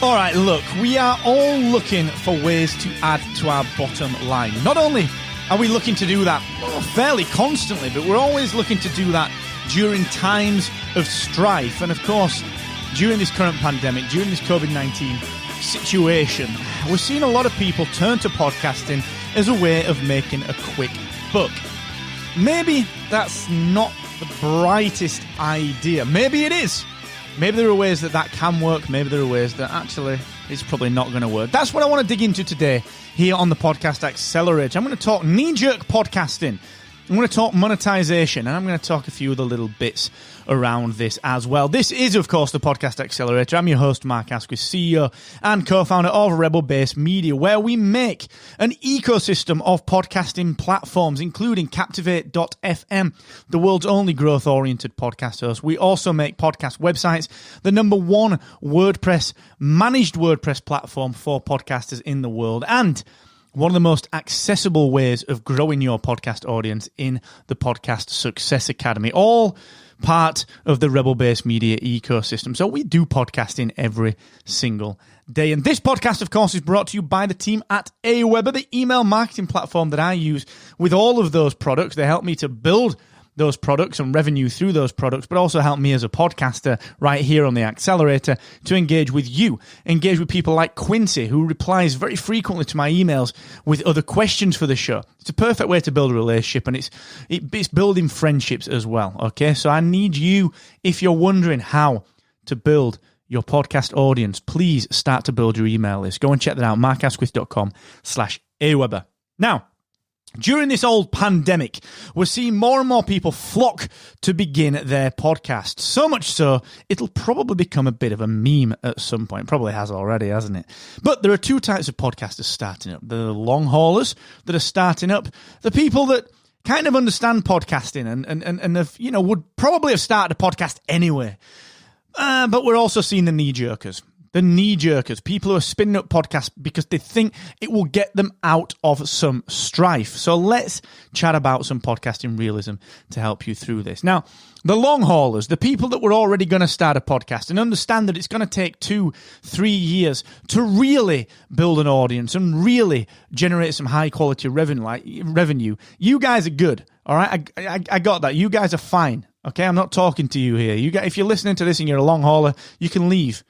All right, look, we are all looking for ways to add to our bottom line. Not only are we looking to do that fairly constantly, but we're always looking to do that during times of strife. And of course, during this current pandemic, during this COVID-19 situation, we're seeing a lot of people turn to podcasting as a way of making a quick buck. Maybe that's not the brightest idea. Maybe it is. Maybe there are ways that can work. Maybe there are ways that actually it's probably not going to work. That's what I want to dig into today here on the Podcast Accelerator. I'm going to talk knee-jerk podcasting. I'm going to talk monetization, and I'm going to talk a few other little bits around this as well. This is, of course, the Podcast Accelerator. I'm your host, Mark Asquith, CEO and co-founder of Rebel Base Media, where we make an ecosystem of podcasting platforms, including Captivate.fm, the world's only growth-oriented podcast host. We also make podcast websites, the number one managed WordPress platform for podcasters in the world, and one of the most accessible ways of growing your podcast audience in the Podcast Success Academy, all part of the Rebel Base Media ecosystem. So we do podcasting every single day. And this podcast, of course, is brought to you by the team at AWeber, the email marketing platform that I use with all of those products. They help me to build those products and revenue through those products, but also help me as a podcaster right here on the Accelerator to engage with you, engage with people like Quincy, who replies very frequently to my emails with other questions for the show. It's a perfect way to build a relationship, and it's building friendships as well, okay? So I need you, if you're wondering how to build your podcast audience, please start to build your email list. Go and check that out, markasquith.com/AWeber. Now, during this old pandemic, we're seeing more and more people flock to begin their podcasts. So much so, it'll probably become a bit of a meme at some point. Probably has already, hasn't it? But there are two types of podcasters starting up. The long haulers that are starting up, the people that kind of understand podcasting and have, would probably have started a podcast anyway. But we're also seeing the knee-jerkers. The knee-jerkers, people who are spinning up podcasts because they think it will get them out of some strife. So let's chat about some podcasting realism to help you through this. Now, the long haulers, the people that were already going to start a podcast and understand that it's going to take 2-3 years to really build an audience and really generate some high-quality revenue. You guys are good, all right? I got that. You guys are fine, okay? I'm not talking to you here. If you're listening to this and you're a long hauler, you can leave.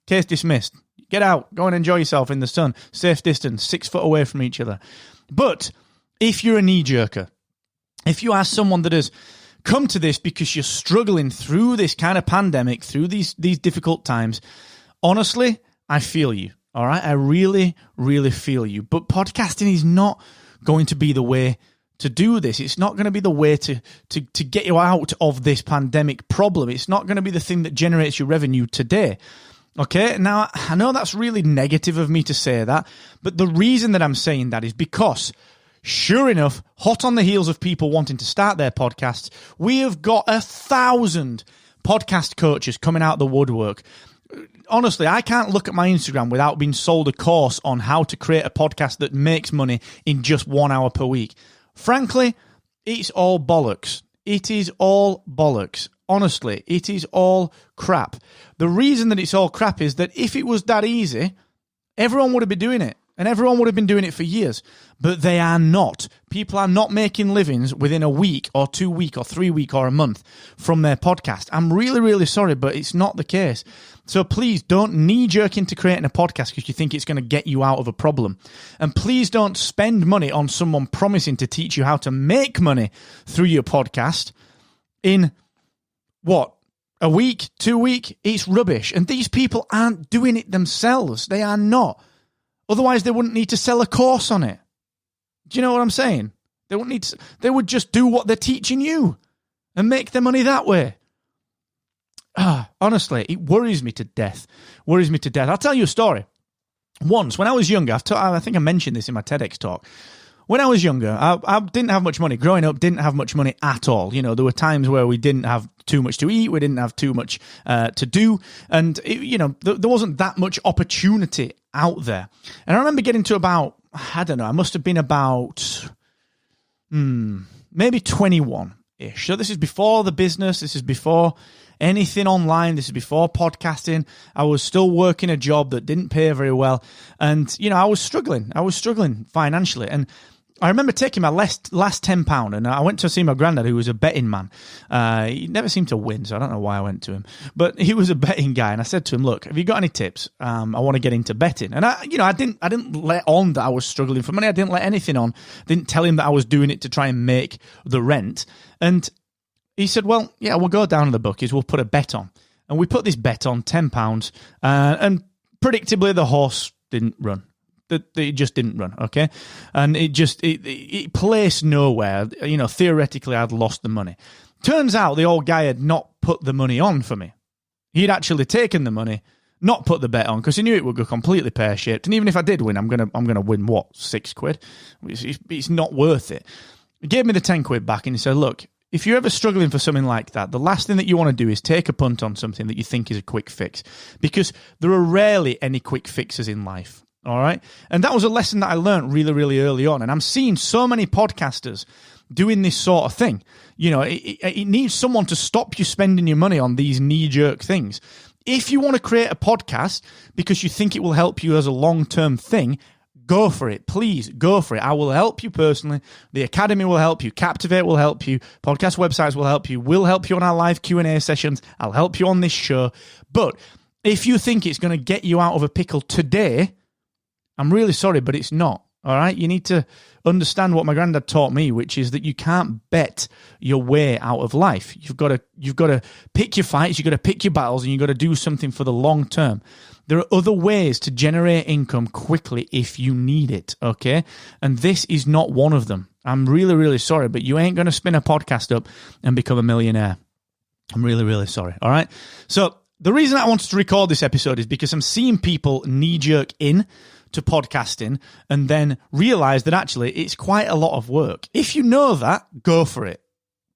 Case dismissed. Get out. Go and enjoy yourself in the sun. Safe distance, 6 foot away from each other. But if you're a knee-jerker, if you are someone that has come to this because you're struggling through this kind of pandemic, through these difficult times, honestly, I feel you. All right? I really, really feel you. But podcasting is not going to be the way to do this. It's not going to be the way to get you out of this pandemic problem. It's not going to be the thing that generates your revenue today. Okay, now I know that's really negative of me to say that, but the reason that I'm saying that is because, sure enough, hot on the heels of people wanting to start their podcasts, we have got 1,000 podcast coaches coming out of the woodwork. Honestly, I can't look at my Instagram without being sold a course on how to create a podcast that makes money in just 1 hour per week. Frankly, it's all bollocks. It is all bollocks. Honestly, it is all crap. The reason that it's all crap is that if it was that easy, everyone would have been doing it. And everyone would have been doing it for years. But they are not. People are not making livings within a week or 2 weeks or 3 weeks or a month from their podcast. I'm really, really sorry, but it's not the case. So please don't knee-jerk into creating a podcast because you think it's going to get you out of a problem. And please don't spend money on someone promising to teach you how to make money through your podcast in, a week, 2 weeks? It's rubbish. And these people aren't doing it themselves. They are not. Otherwise, they wouldn't need to sell a course on it. Do you know what I'm saying? They wouldn't need to, they would just do what they're teaching you and make their money that way. Honestly, it worries me to death. I'll tell you a story. Once, when I was younger, I think I mentioned this in my TEDx talk. When I was younger, I didn't have much money. Growing up, didn't have much money at all. There were times where we didn't have too much to eat. We didn't have too much to do. And, there wasn't that much opportunity out there. And I remember getting to about, I must have been about maybe 21-ish. So this is before the business. This is before anything online. This is before podcasting. I was still working a job that didn't pay very well. And, I was struggling. Financially. And I remember taking my last £10 and I went to see my granddad, who was a betting man. He never seemed to win, so I don't know why I went to him. But he was a betting guy, and I said to him, "Look, have you got any tips? I want to get into betting." And I didn't let on that I was struggling for money. I didn't let anything on. Didn't tell him that I was doing it to try and make the rent. And he said, "Well, yeah, we'll go down to the bookies. We'll put a bet on." And we put this bet on £10, and predictably the horse didn't run. It just didn't run, okay? And it placed nowhere. Theoretically, I'd lost the money. Turns out the old guy had not put the money on for me. He'd actually taken the money, not put the bet on, because he knew it would go completely pear-shaped. And even if I did win, I'm gonna win, what, £6? It's not worth it. He gave me the £10 back, and he said, "Look, if you're ever struggling for something like that, the last thing that you want to do is take a punt on something that you think is a quick fix, because there are rarely any quick fixes in life. All right. And that was a lesson that I learned really, really early on. And I'm seeing so many podcasters doing this sort of thing. It needs someone to stop you spending your money on these knee-jerk things. If you want to create a podcast because you think it will help you as a long-term thing, go for it. Please go for it. I will help you personally. The Academy will help you. Captivate will help you. Podcast websites will help you. We'll help you on our live Q&A sessions. I'll help you on this show. But if you think it's going to get you out of a pickle today, I'm really sorry, but it's not, all right? You need to understand what my granddad taught me, which is that you can't bet your way out of life. You've got to pick your fights, you've got to pick your battles, and you've got to do something for the long term. There are other ways to generate income quickly if you need it, okay? And this is not one of them. I'm really, really sorry, but you ain't going to spin a podcast up and become a millionaire. I'm really, really sorry, all right? So the reason I wanted to record this episode is because I'm seeing people knee-jerk in to podcasting and then realize that actually it's quite a lot of work. If you know that, go for it.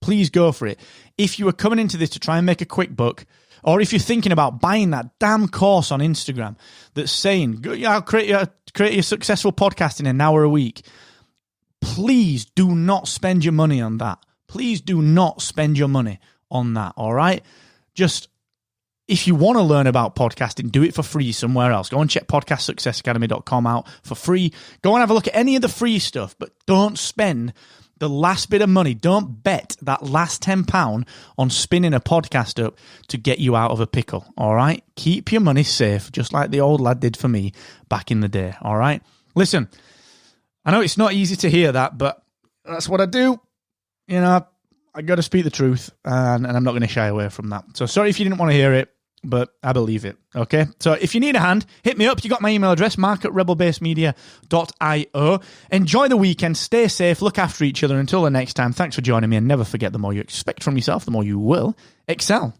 Please go for it. If you are coming into this to try and make a quick buck, or if you're thinking about buying that damn course on Instagram that's saying, I'll create your successful podcast in an hour a week, please do not spend your money on that. Please do not spend your money on that, all right? Just, if you want to learn about podcasting, do it for free somewhere else. Go and check podcastsuccessacademy.com out for free. Go and have a look at any of the free stuff, but don't spend the last bit of money. Don't bet that last £10 on spinning a podcast up to get you out of a pickle, all right? Keep your money safe, just like the old lad did for me back in the day, all right? Listen, I know it's not easy to hear that, but that's what I do. I got to speak the truth, and I'm not going to shy away from that. So sorry if you didn't want to hear it, but I believe it, okay? So if you need a hand, hit me up. You got my email address, mark@rebelbasemedia.io. Enjoy the weekend. Stay safe. Look after each other. Until the next time, thanks for joining me. And never forget, the more you expect from yourself, the more you will excel.